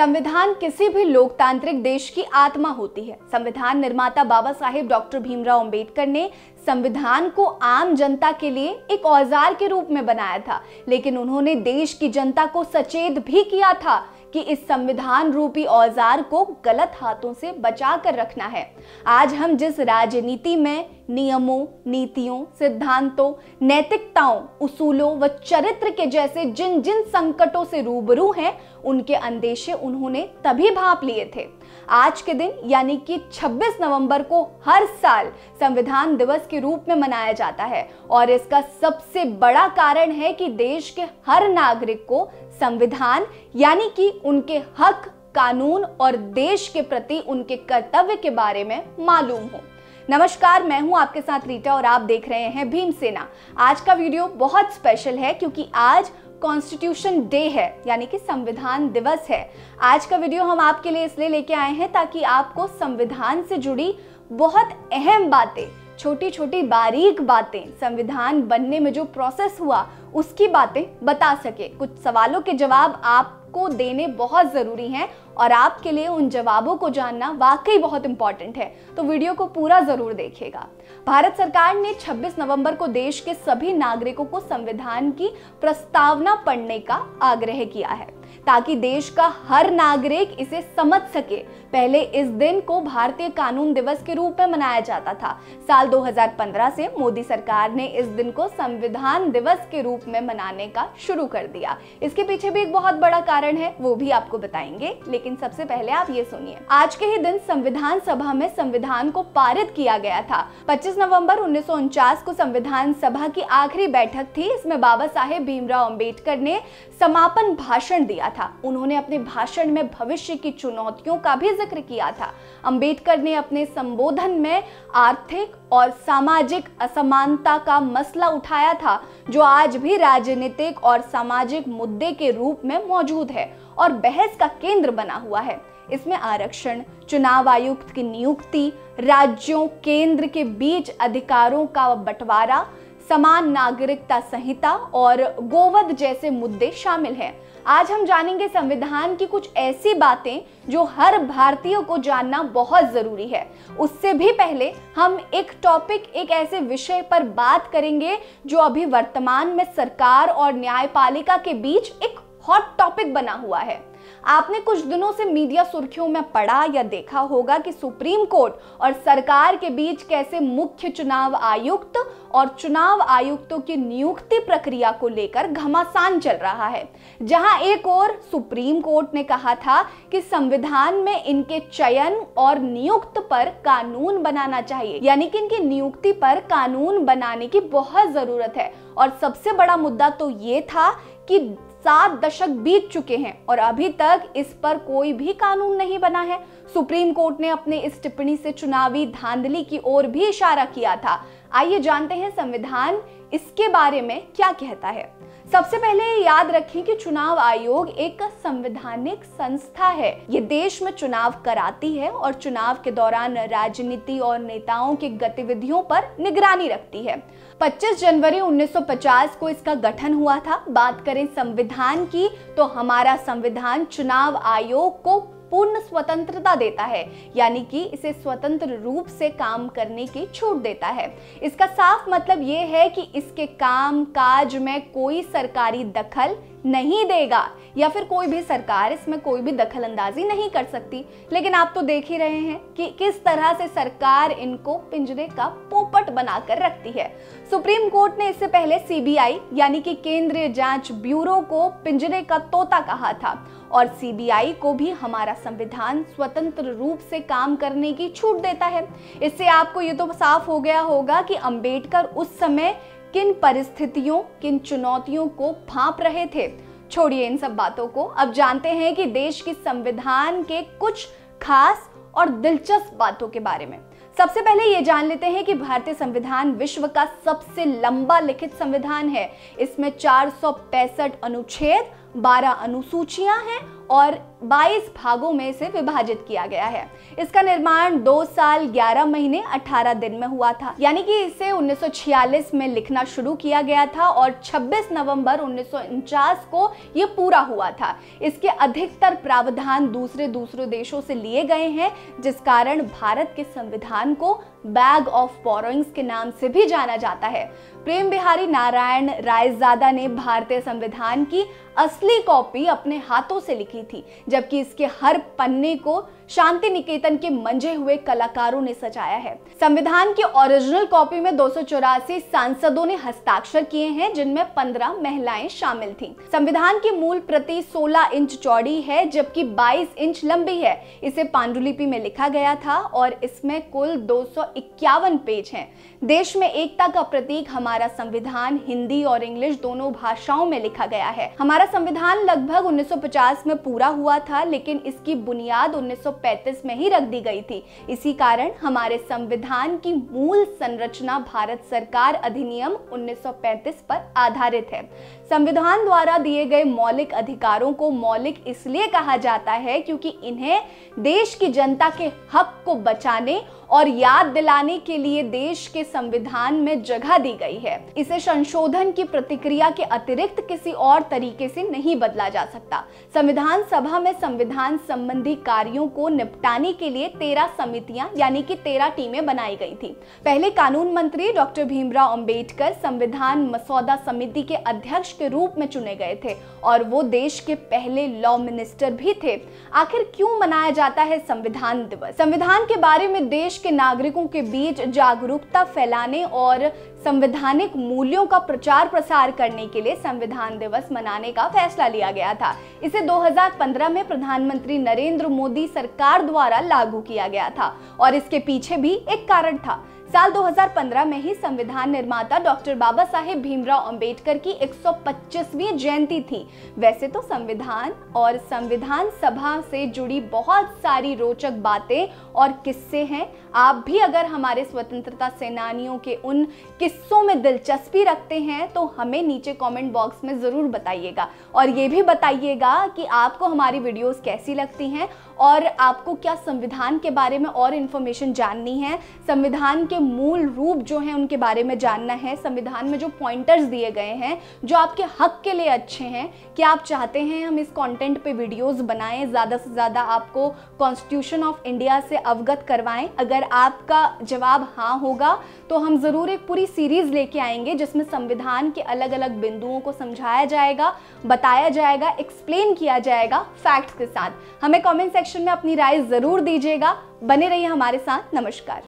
संविधान किसी भी लोकतांत्रिक देश की आत्मा होती है। संविधान निर्माता बाबा साहेब डॉक्टर भीमराव अंबेडकर ने संविधान को आम जनता के लिए एक औजार के रूप में बनाया था, लेकिन उन्होंने देश की जनता को सचेत भी किया था कि इस संविधान रूपी औजार को गलत हाथों से बचा कर रखना है। आज हम जिस राजनीति में नियमों, नीतियों, सिद्धांतों, नैतिकताओं, उसूलों व चरित्र के जैसे जिन जिन संकटों से रूबरू हैं, उनके अंदेशे उन्होंने तभी भांप लिए थे। आज के दिन यानी कि 26 नवंबर को हर साल संविधान दिवस के रूप में मनाया जाता है और इसका सबसे बड़ा कारण है कि देश के हर नागरिक को संविधान यानी कि उनके हक, कानून और देश के प्रति उनके कर्तव्य के बारे में मालूम हो। नमस्कार, मैं हूं आपके साथ रीटा और आप देख रहे हैं भीमसेना। आज का वीडियो बहुत स्पेशल है क्योंकि आज कॉन्स्टिट्यूशन डे है, यानी कि संविधान दिवस है। आज का वीडियो हम आपके लिए इसलिए लेके आए हैं ताकि आपको संविधान से जुड़ी बहुत अहम बातें, छोटी छोटी बारीक बातें, संविधान बनने में जो प्रोसेस हुआ उसकी बातें बता सके। कुछ सवालों के जवाब आपको देने बहुत ज़रूरी हैं और आपके लिए उन जवाबों को जानना वाकई बहुत इंपॉर्टेंट है, तो वीडियो को पूरा ज़रूर देखिएगा। भारत सरकार ने 26 नवंबर को देश के सभी नागरिकों को संविधान की प्रस्तावना पढ़ने का आग्रह किया है ताकि देश का हर नागरिक इसे समझ सके। पहले इस दिन को भारतीय कानून दिवस के रूप में मनाया जाता था। साल 2015 से मोदी सरकार ने इस दिन को संविधान दिवस के रूप में मनाने का शुरू कर दिया। इसके पीछे भी एक बहुत बड़ा कारण है, वो भी आपको बताएंगे, लेकिन सबसे पहले आप ये सुनिए। आज के ही दिन संविधान सभा में संविधान को पारित किया गया था। 25 नवंबर 1949 को संविधान सभा की आखिरी बैठक थी। इसमें बाबा साहेब भीमराव अंबेडकर ने समापन भाषण दिया था। उन्होंने अपने भाषण में भविष्य की चुनौतियों का भी जिक्र किया था। अंबेडकर ने अपने संबोधन में आर्थिक और सामाजिक असमानता का मसला उठाया था, जो आज भी राजनीतिक और सामाजिक मुद्दे के रूप में मौजूद है और बहस का केंद्र बना हुआ है। इसमें आरक्षण, चुनाव आयुक्त की नियुक्ति, राज्यों केंद्र के बीच अधिकारों का बंटवारा, समान नागरिकता संहिता और गोवध जैसे मुद्दे शामिल हैं। आज हम जानेंगे संविधान की कुछ ऐसी बातें जो हर भारतीय को जानना बहुत जरूरी है। उससे भी पहले हम एक ऐसे विषय पर बात करेंगे जो अभी वर्तमान में सरकार और न्यायपालिका के बीच एक हॉट टॉपिक बना हुआ है। आपने कुछ दिनों से मीडिया सुर्खियों में पढ़ा या देखा होगा कि सुप्रीम कोर्ट और सरकार के बीच कैसे मुख्य चुनाव आयुक्त और चुनाव आयुक्तों की नियुक्ति प्रक्रिया को लेकर घमासान चल रहा है। जहां एक ओर सुप्रीम कोर्ट ने कहा था कि संविधान में इनके चयन और नियुक्ति पर कानून बनाना चाहिए, यानी कि इनकी नियुक्ति पर कानून बनाने की बहुत जरूरत है। और सबसे बड़ा मुद्दा तो ये था कि 7 दशक बीत चुके हैं और अभी तक इस पर कोई भी कानून नहीं बना है। सुप्रीम कोर्ट ने अपने इस टिप्पणी से चुनावी धांधली की ओर भी इशारा किया था। आइए जानते हैं संविधान इसके बारे में क्या कहता है। सबसे पहले याद रखें कि चुनाव आयोग एक संवैधानिक संस्था है। ये देश में चुनाव कराती है और चुनाव के दौरान राजनीति और नेताओं की गतिविधियों पर निगरानी रखती है। 25 जनवरी 1950 को इसका गठन हुआ था। बात करें संविधान की तो हमारा संविधान चुनाव आयोग को पूर्ण स्वतंत्रता देता है, यानी कि इसे स्वतंत्र रूप से काम करने की छूट देता है। इसका साफ मतलब ये है कि इसके काम काज में कोई सरकारी दखल नहीं देगा या फिर कोई भी सरकार इसमें कोई भी दखल अंदाजी नहीं कर सकती। लेकिन आप तो देख ही रहे हैं कि किस तरह से सरकार इनको पिंजरे का पोपट बनाकर रखती है। सुप्रीम कोर्ट ने इससे पहले सीबीआई यानी कि केंद्रीय जांच ब्यूरो को पिंजरे का तोता कहा था और सीबीआई को भी हमारा संविधान स्वतंत्र रूप से काम करने की छूट देता है। इससे आपको ये तो साफ हो गया होगा कि अंबेडकर उस समय किन परिस्थितियों, किन चुनौतियों को भांप रहे थे। छोड़िए इन सब बातों को, अब जानते हैं कि देश की संविधान के कुछ खास और दिलचस्प बातों के बारे में। सबसे पहले ये जान लेते हैं कि भारतीय संविधान विश्व का सबसे लंबा लिखित संविधान है। इसमें 465 अनुच्छेद 12 अनुसूचियां हैं और 22 भागों में इसे विभाजित किया गया है। इसका निर्माण 2 साल 11 महीने 18 दिन में हुआ था, यानी कि इसे 1946 में लिखना शुरू किया गया था और 26 नवंबर 1949 को ये पूरा हुआ था। इसके अधिकतर प्रावधान दूसरे देशों से लिए गए हैं, जिस कारण भारत के संविधान को बैग ऑफ बोरोइंग्स के नाम से भी जाना जाता है। प्रेम बिहारी नारायण रायजादा ने भारतीय संविधान की असली कॉपी अपने हाथों से लिखी थी, जबकि इसके हर पन्ने को शांति निकेतन के मंजे हुए कलाकारों ने सजाया है। संविधान की ओरिजिनल कॉपी में 284 सांसदों ने हस्ताक्षर किए हैं, जिनमें 15 महिलाएं शामिल थीं। संविधान की मूल प्रति 16 इंच चौड़ी है, जबकि 22 इंच लंबी है। इसे पांडुलिपि में लिखा गया था और इसमें कुल 251 पेज हैं। देश में एकता का प्रतीक हमारा संविधान हिंदी और इंग्लिश दोनों भाषाओं में लिखा गया है। हमारा संविधान लगभग 1950 में पूरा हुआ था, लेकिन इसकी बुनियाद 1935 में ही रख दी गई थी। इसी कारण हमारे संविधान की मूल संरचना भारत सरकार अधिनियम 1935 पर आधारित है। संविधान द्वारा दिए गए मौलिक अधिकारों को मौलिक इसलिए कहा जाता है क्योंकि इन्हें देश की जनता के हक को बचाने और याद दिलाने के लिए देश के संविधान में जगह दी गई है। इसे संशोधन की प्रतिक्रिया के अतिरिक्त किसी और तरीके से नहीं बदला जा सकता। संविधान सभा में संविधान संबंधी कार्यों को निपटाने के लिए 13 समितियां यानी कि 13 टीमें बनाई गई थी। पहले कानून मंत्री डॉक्टर भीमराव अंबेडकर संविधान मसौदा समिति के अध्यक्ष के रूप में चुने गए थे और वो देश के पहले लॉ मिनिस्टर भी थे। आखिर क्यों मनाया जाता है संविधान दिवस? संविधान के बारे में देश के नागरिकों के बीच जागरूकता फैलाने और संवैधानिक मूल्यों का प्रचार प्रसार करने के लिए संविधान दिवस मनाने का फैसला लिया गया था। इसे 2015 में प्रधानमंत्री नरेंद्र मोदी सरकार द्वारा लागू किया गया था और इसके पीछे भी एक कारण था। साल 2015 में ही संविधान निर्माता डॉक्टर बाबा साहेब भीमराव अंबेडकर की 125वीं जयंती थी। वैसे तो संविधान और संविधान सभा से जुड़ी बहुत सारी रोचक बातें और किस्से हैं। आप भी अगर हमारे स्वतंत्रता सेनानियों के उन किस्सों में दिलचस्पी रखते हैं तो हमें नीचे कमेंट बॉक्स में ज़रूर बताइएगा और ये भी बताइएगा कि आपको हमारी वीडियोस कैसी लगती हैं और आपको क्या संविधान के बारे में और इन्फॉर्मेशन जाननी है, संविधान के मूल रूप जो हैं उनके बारे में जानना है, संविधान में जो पॉइंटर्स दिए गए हैं जो आपके हक के लिए अच्छे हैं। क्या आप चाहते हैं हम इस कंटेंट पे वीडियोस बनाएं, ज़्यादा से ज़्यादा आपको कॉन्स्टिट्यूशन ऑफ इंडिया से अवगत करवाएं? अगर आपका जवाब हाँ होगा तो हम ज़रूर एक पूरी सीरीज़ लेके आएंगे जिसमें संविधान के अलग अलग बिंदुओं को समझाया जाएगा, बताया जाएगा, एक्सप्लेन किया जाएगा फैक्ट्स के साथ। हमें कमेंट सेक्शन में अपनी राय ज़रूर दीजिएगा। बने रहिए हमारे साथ। नमस्कार।